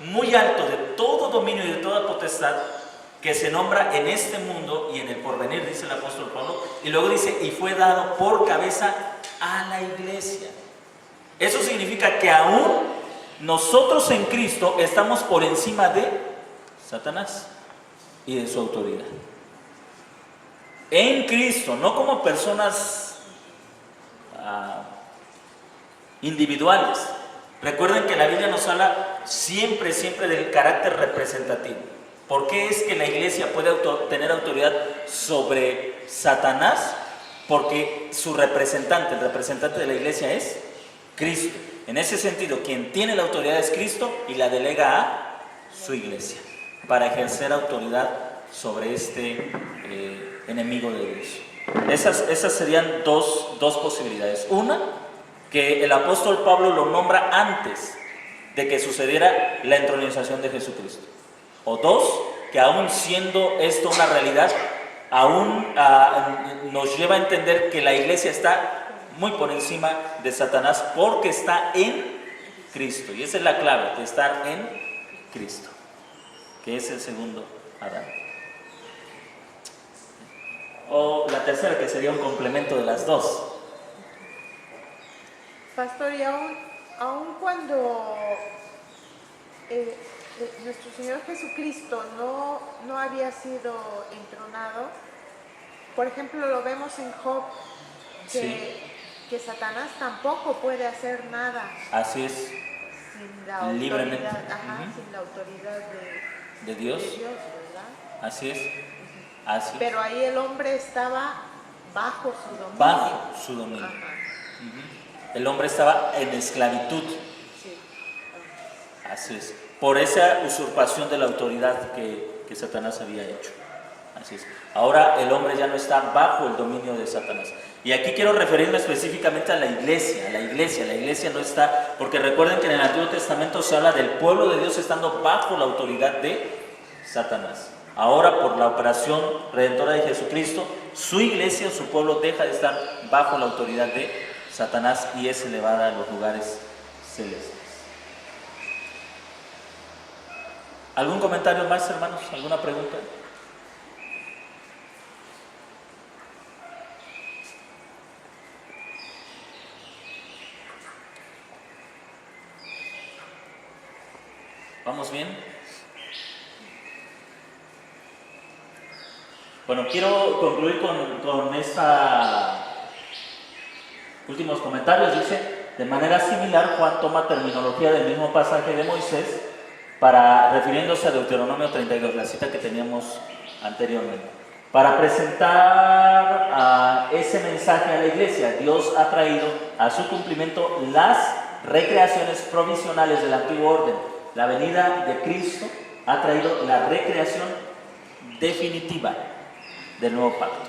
Speaker 2: muy alto de todo dominio y de toda potestad que se nombra en este mundo y en el porvenir, dice el apóstol Pablo. Y luego dice, y fue dado por cabeza a la iglesia. Eso significa que aún nosotros en Cristo estamos por encima de Satanás y de su autoridad. En Cristo, no como personas individuales. Recuerden que la Biblia nos habla siempre del carácter representativo. ¿Por qué es que la iglesia puede tener autoridad sobre Satanás? Porque su representante, el representante de la iglesia es Cristo. En ese sentido, quien tiene la autoridad es Cristo y la delega a su iglesia para ejercer autoridad sobre este enemigo de Dios. Esas serían dos posibilidades. Una, que el apóstol Pablo lo nombra antes de que sucediera la entronización de Jesucristo. O dos, que aún siendo esto una realidad, aún nos lleva a entender que la iglesia está muy por encima de Satanás porque está en Cristo. Y esa es la clave, de estar en Cristo, que es el segundo Adán. O la tercera, que sería un complemento de las dos.
Speaker 6: Pastor, y aún cuando nuestro Señor Jesucristo no había sido entronado, por ejemplo, lo vemos en Job, que que Satanás tampoco puede hacer nada
Speaker 2: Así es,
Speaker 6: sin la autoridad,
Speaker 2: libremente.
Speaker 6: sin la autoridad
Speaker 2: De Dios,
Speaker 6: de Dios, ¿verdad?
Speaker 2: así es, así es.
Speaker 6: Pero ahí el hombre estaba bajo su dominio.
Speaker 2: Bajo su dominio.
Speaker 6: Ajá,
Speaker 2: El hombre estaba en esclavitud,
Speaker 6: sí.
Speaker 2: así es, por esa usurpación de la autoridad que Satanás había hecho. Así es. Ahora el hombre ya no está bajo el dominio de Satanás. Y aquí quiero referirme específicamente a la iglesia. La iglesia no está, porque recuerden que en el Antiguo Testamento se habla del pueblo de Dios estando bajo la autoridad de Satanás. Ahora, por la operación redentora de Jesucristo, su iglesia, su pueblo, deja de estar bajo la autoridad de Satanás y es elevada a los lugares celestes. ¿Algún comentario más, hermanos? ¿Alguna pregunta? ¿Vamos bien? Bueno, quiero concluir con estos últimos comentarios. Dice, de manera similar, Juan toma terminología del mismo pasaje de Moisés refiriéndose a Deuteronomio 32, la cita que teníamos anteriormente, para presentar ese mensaje a la iglesia. Dios ha traído a su cumplimiento las recreaciones provisionales del antiguo orden. La venida de Cristo ha traído la recreación definitiva del nuevo pacto.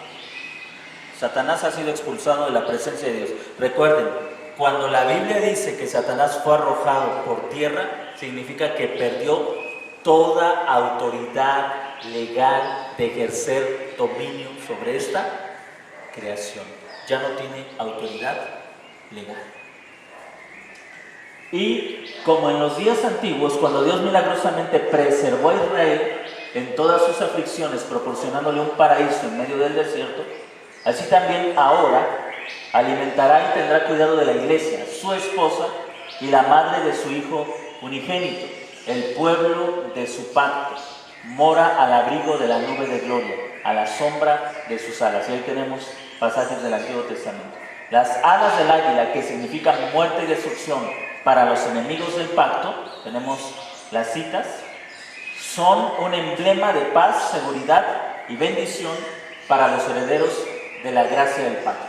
Speaker 2: Satanás ha sido expulsado de la presencia de Dios. Recuerden, cuando la Biblia dice que Satanás fue arrojado por tierra, significa que perdió toda autoridad legal de ejercer dominio sobre esta creación. Ya no tiene autoridad legal. Y como en los días antiguos, cuando Dios milagrosamente preservó a Israel en todas sus aflicciones, proporcionándole un paraíso en medio del desierto, así también ahora alimentará y tendrá cuidado de la iglesia, su esposa y la madre de su Hijo unigénito, el pueblo de su pacto. Mora al abrigo de la nube de gloria, a la sombra de sus alas. Y ahí tenemos pasajes del Antiguo Testamento. Las alas del águila, que significan muerte y destrucción para los enemigos del pacto, tenemos las citas, son un emblema de paz, seguridad y bendición para los herederos de la gracia del pacto.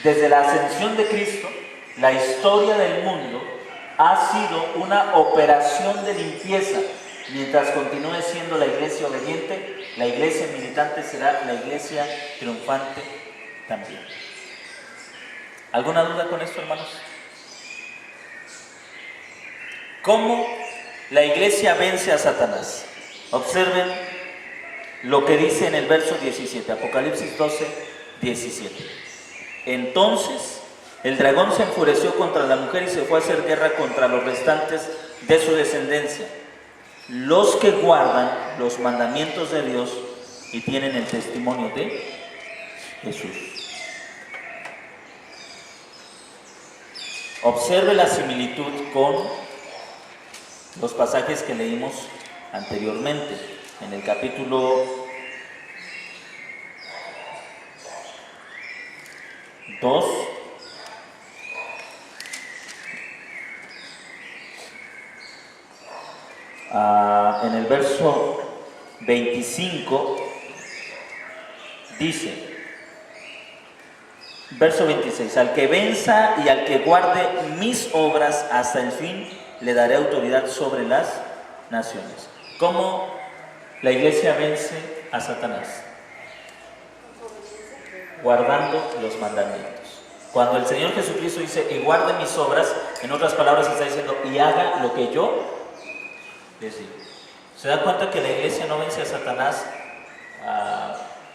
Speaker 2: Desde la ascensión de Cristo, la historia del mundo ha sido una operación de limpieza. Mientras continúe siendo la iglesia obediente, la iglesia militante será la iglesia triunfante también. ¿Alguna duda con esto, hermanos? ¿Cómo la iglesia vence a Satanás? Observen lo que dice en el verso 17, Apocalipsis 12, 17. Entonces el dragón se enfureció contra la mujer y se fue a hacer guerra contra los restantes de su descendencia, los que guardan los mandamientos de Dios y tienen el testimonio de Jesús. Observe la similitud con los pasajes que leímos anteriormente. En el capítulo 2, en el verso 25, dice, verso 26, al que venza y al que guarde mis obras hasta el fin, le daré autoridad sobre las naciones. ¿Cómo la iglesia vence a Satanás? Guardando los mandamientos. Cuando el Señor Jesucristo dice, y guarde mis obras, en otras palabras está diciendo, y haga lo que yo les digo. ¿Se da cuenta que la iglesia no vence a Satanás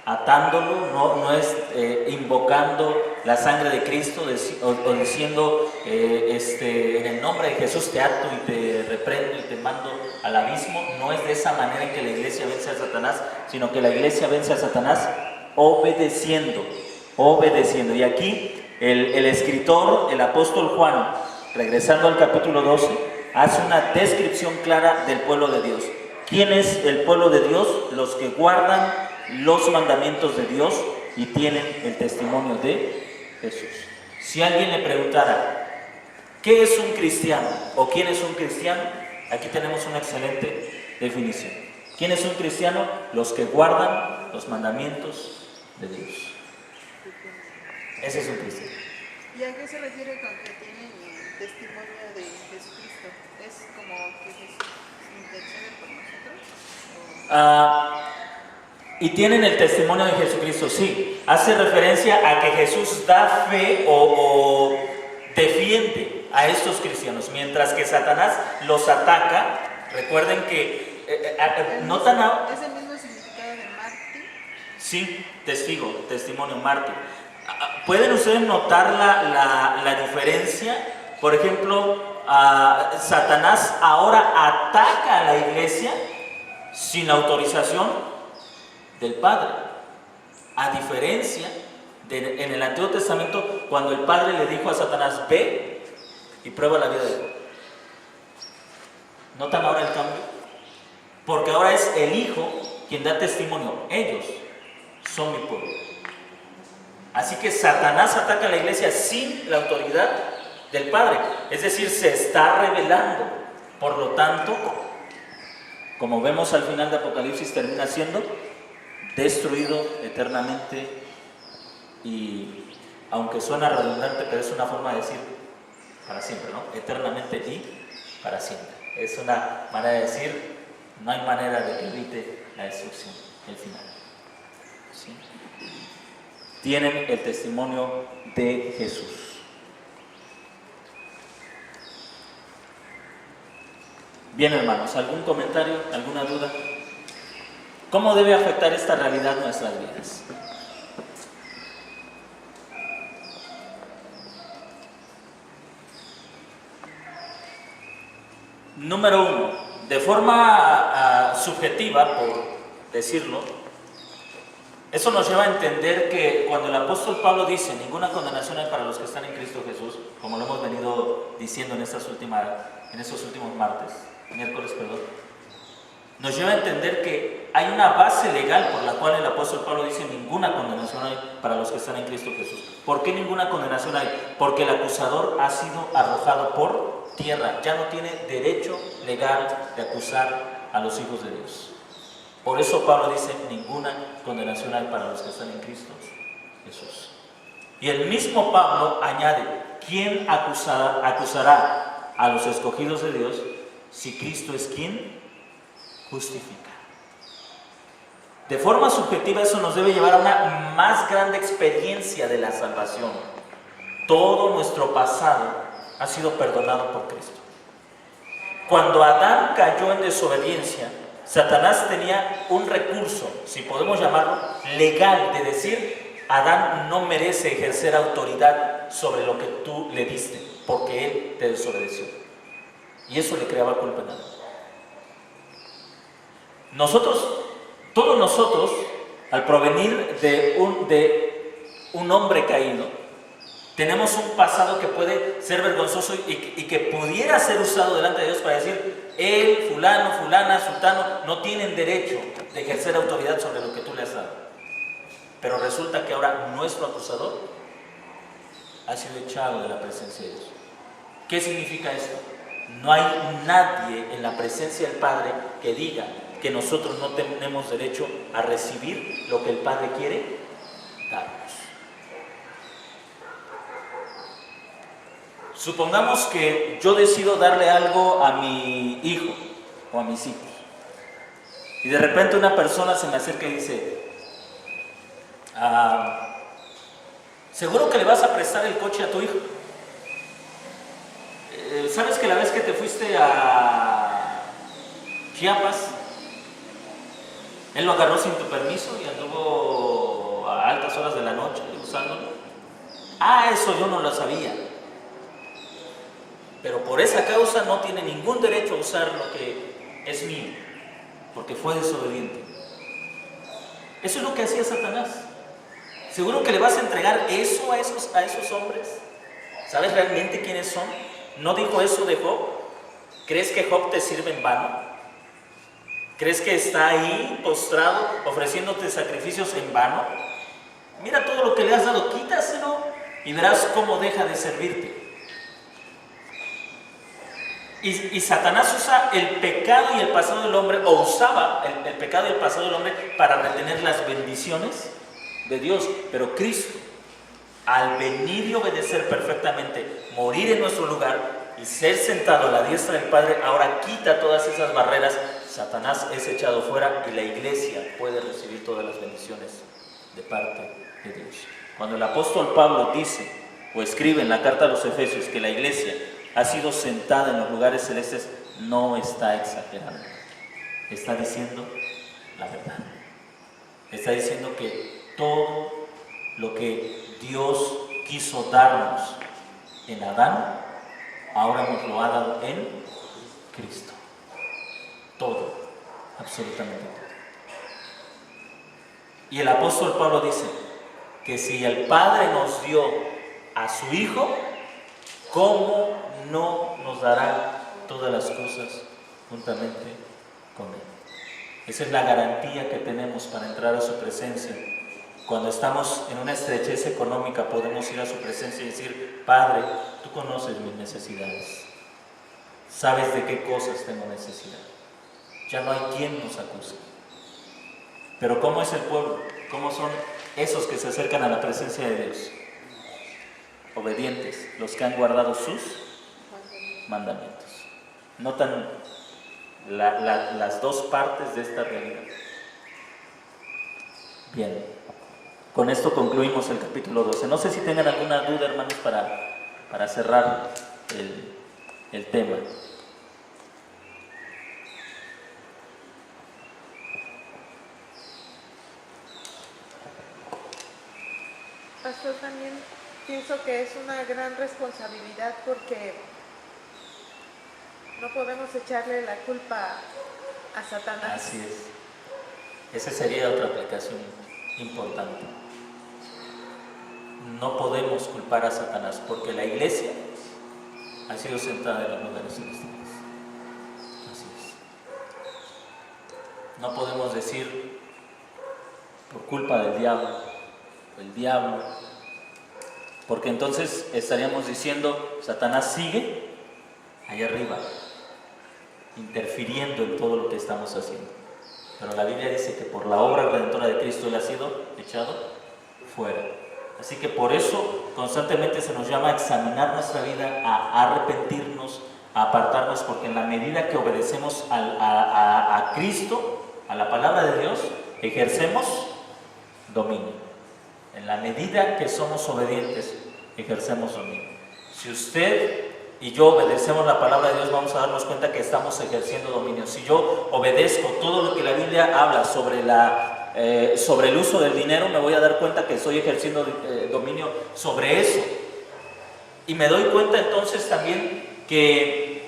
Speaker 2: atándolo, no es invocando la sangre de Cristo o diciendo en el nombre de Jesús te ato y te reprendo y te mando al abismo? No es de esa manera en que la iglesia vence a Satanás, sino que la iglesia vence a Satanás obedeciendo. Y aquí el escritor, el apóstol Juan, regresando al capítulo 12, hace una descripción clara del pueblo de Dios. ¿Quién es el pueblo de Dios? Los que guardan los mandamientos de Dios y tienen el testimonio de Jesús. Si alguien le preguntara, ¿qué es un cristiano? ¿O quién es un cristiano? Aquí tenemos una excelente definición. ¿Quién es un cristiano? Los que guardan los mandamientos de Dios. Ese es un cristiano.
Speaker 6: ¿Y a qué se refiere con que tienen el testimonio de Jesucristo? ¿Es como que Jesús intercede por nosotros?
Speaker 2: Y tienen el testimonio de Jesucristo, sí. Hace referencia a que Jesús da fe o defiende a estos cristianos, mientras que Satanás los ataca. Recuerden que notan
Speaker 6: ¿Es el mismo significado de mártir?
Speaker 2: Sí, testigo, testimonio, mártir. ¿Pueden ustedes notar la diferencia? Por ejemplo, Satanás ahora ataca a la iglesia sin la autorización del Padre. A diferencia en el Antiguo Testamento, cuando el Padre le dijo a Satanás, ve y prueba la vida de Job. ¿Notan ahora el cambio? Porque ahora es el Hijo quien da testimonio. Ellos son mi pueblo. Así que Satanás ataca a la iglesia sin la autoridad del Padre. Es decir, se está revelando. Por lo tanto, como vemos al final de Apocalipsis, termina siendo destruido eternamente. Y aunque suena redundante, pero es una forma de decir para siempre, ¿no? Eternamente y para siempre. Es una manera de decir, no hay manera de que evite la destrucción, el final. ¿Sí? Tienen el testimonio de Jesús. Bien, hermanos, ¿algún comentario, alguna duda? ¿Cómo debe afectar esta realidad nuestras vidas? Número 1, de forma subjetiva, por decirlo, eso nos lleva a entender que cuando el apóstol Pablo dice ninguna condenación hay para los que están en Cristo Jesús, como lo hemos venido diciendo en estos últimos miércoles, nos lleva a entender que hay una base legal por la cual el apóstol Pablo dice ninguna condenación hay para los que están en Cristo Jesús. ¿Por qué ninguna condenación hay? Porque el acusador ha sido arrojado por tierra, ya no tiene derecho legal de acusar a los hijos de Dios. Por eso Pablo dice, ninguna condenación hay para los que están en Cristo Jesús. Y el mismo Pablo añade, ¿quién acusará a los escogidos de Dios si Cristo es quien justifica? De forma subjetiva eso nos debe llevar a una más grande experiencia de la salvación. Todo nuestro pasado ha sido perdonado por Cristo. Cuando Adán cayó en desobediencia, Satanás tenía un recurso, si podemos llamarlo, legal, de decir, Adán no merece ejercer autoridad sobre lo que tú le diste, porque él te desobedeció. Y eso le creaba culpa a Adán. Todos nosotros, al provenir de un hombre caído, tenemos un pasado que puede ser vergonzoso y que pudiera ser usado delante de Dios para decir, él, fulano, fulana, sultano, no tienen derecho de ejercer autoridad sobre lo que tú le has dado. Pero resulta que ahora nuestro acusador ha sido echado de la presencia de Dios. ¿Qué significa esto? No hay nadie en la presencia del Padre que diga que nosotros no tenemos derecho a recibir lo que el Padre quiere darnos. Supongamos que yo decido darle algo a mi hijo o a mis hijos y de repente una persona se me acerca y dice, ¿seguro que le vas a prestar el coche a tu hijo? ¿Sabes que la vez que te fuiste a Chiapas, él lo agarró sin tu permiso y anduvo a altas horas de la noche usándolo? Eso yo no lo sabía. Pero por esa causa no tiene ningún derecho a usar lo que es mío, porque fue desobediente. Eso es lo que hacía Satanás. ¿Seguro que le vas a entregar eso a esos hombres? ¿Sabes realmente quiénes son? ¿No dijo eso de Job? ¿Crees que Job te sirve en vano? ¿Crees que está ahí postrado ofreciéndote sacrificios en vano? Mira todo lo que le has dado, quítaselo y verás cómo deja de servirte. Y Satanás usa el pecado y el pasado del hombre, o usaba el pecado y el pasado del hombre para retener las bendiciones de Dios. Pero Cristo, al venir y obedecer perfectamente, morir en nuestro lugar y ser sentado a la diestra del Padre, ahora quita todas esas barreras. Satanás es echado fuera y la iglesia puede recibir todas las bendiciones de parte de Dios. Cuando el apóstol Pablo dice o escribe en la carta a los Efesios que la iglesia ha sido sentada en los lugares celestes, no está exagerando. Está diciendo la verdad. Está diciendo que todo lo que Dios quiso darnos en Adán, ahora nos lo ha dado en Cristo. Todo, absolutamente todo. Y el apóstol Pablo dice que si el Padre nos dio a su Hijo, ¿cómo no nos dará todas las cosas juntamente con Él? Esa es la garantía que tenemos para entrar a su presencia. Cuando estamos en una estrechez económica, podemos ir a su presencia y decir: Padre, tú conoces mis necesidades, sabes de qué cosas tengo necesidad. Ya no hay quien nos acuse. Pero ¿cómo es el pueblo? ¿Cómo son esos que se acercan a la presencia de Dios? Obedientes, los que han guardado sus mandamientos. ¿Notan las dos partes de esta realidad? Bien, con esto concluimos el capítulo 12. No sé si tengan alguna duda, hermanos, para cerrar el tema.
Speaker 6: Pastor, también pienso que es una gran responsabilidad porque no podemos echarle la culpa a Satanás.
Speaker 2: Así es. Esa sería otra aplicación importante. No podemos culpar a Satanás porque la iglesia ha sido sentada en los lugares celestiales. Así es. No podemos decir por culpa del diablo, el diablo, porque entonces estaríamos diciendo: Satanás sigue allá arriba, interfiriendo en todo lo que estamos haciendo. Pero la Biblia dice que por la obra redentora de Cristo Él ha sido echado fuera. Así que por eso constantemente se nos llama a examinar nuestra vida, a arrepentirnos, a apartarnos, porque en la medida que obedecemos a Cristo, a la palabra de Dios, ejercemos dominio. En la medida que somos obedientes, ejercemos dominio. Si usted y yo obedecemos la palabra de Dios, vamos a darnos cuenta que estamos ejerciendo dominio. Si yo obedezco todo lo que la Biblia habla sobre el uso del dinero, me voy a dar cuenta que estoy ejerciendo dominio sobre eso. Y me doy cuenta entonces también que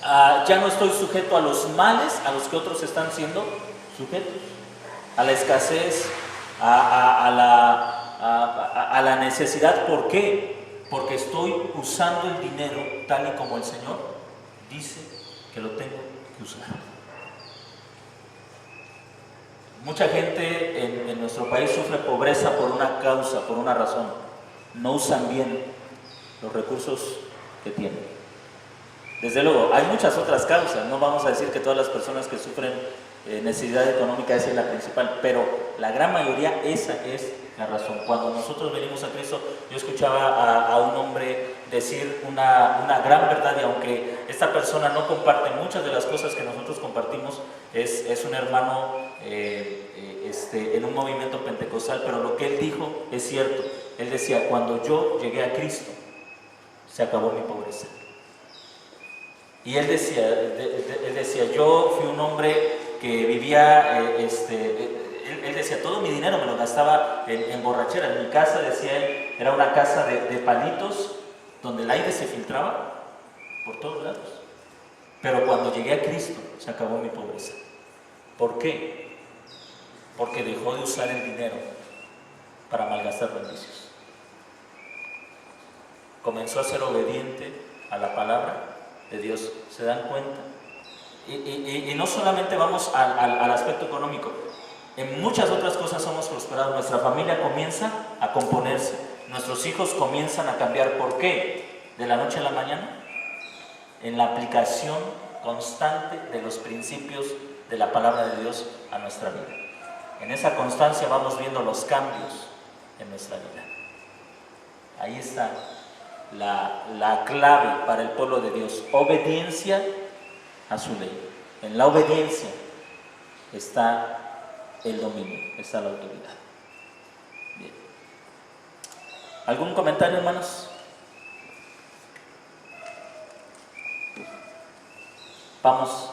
Speaker 2: ya no estoy sujeto a los males a los que otros están siendo sujetos, a la escasez, a la necesidad. ¿Por qué? Porque estoy usando el dinero tal y como el Señor dice que lo tengo que usar. Mucha gente en nuestro país sufre pobreza por una causa, por una razón. No usan bien los recursos que tienen. Desde luego, hay muchas otras causas. No vamos a decir que todas las personas que sufren necesidad económica esa es la principal, pero la gran mayoría esa es la razón. Cuando nosotros venimos a Cristo, yo escuchaba a un hombre decir una gran verdad, y aunque esta persona no comparte muchas de las cosas que nosotros compartimos, es un hermano en un movimiento pentecostal, pero lo que él dijo es cierto. Él decía: cuando yo llegué a Cristo, se acabó mi pobreza. Y él decía, yo fui un hombre que vivía, él decía, todo mi dinero me lo gastaba en borrachera. En mi casa, decía él, era una casa de palitos donde el aire se filtraba por todos lados. Pero cuando llegué a Cristo, se acabó mi pobreza. ¿Por qué? Porque dejó de usar el dinero para malgastar beneficios. Comenzó a ser obediente a la palabra de Dios. ¿Se dan cuenta? Y no solamente vamos al aspecto económico, en muchas otras cosas somos prosperados. Nuestra familia comienza a componerse. nuestros hijos comienzan a cambiar. ¿Por qué? De la noche a la mañana, en la aplicación constante de los principios de la palabra de Dios a nuestra vida. En esa constancia vamos viendo los cambios en nuestra vida. Ahí está la clave para el pueblo de Dios: obediencia a su ley. En la obediencia está el dominio, está la autoridad. Bien. ¿Algún comentario, hermanos? Vamos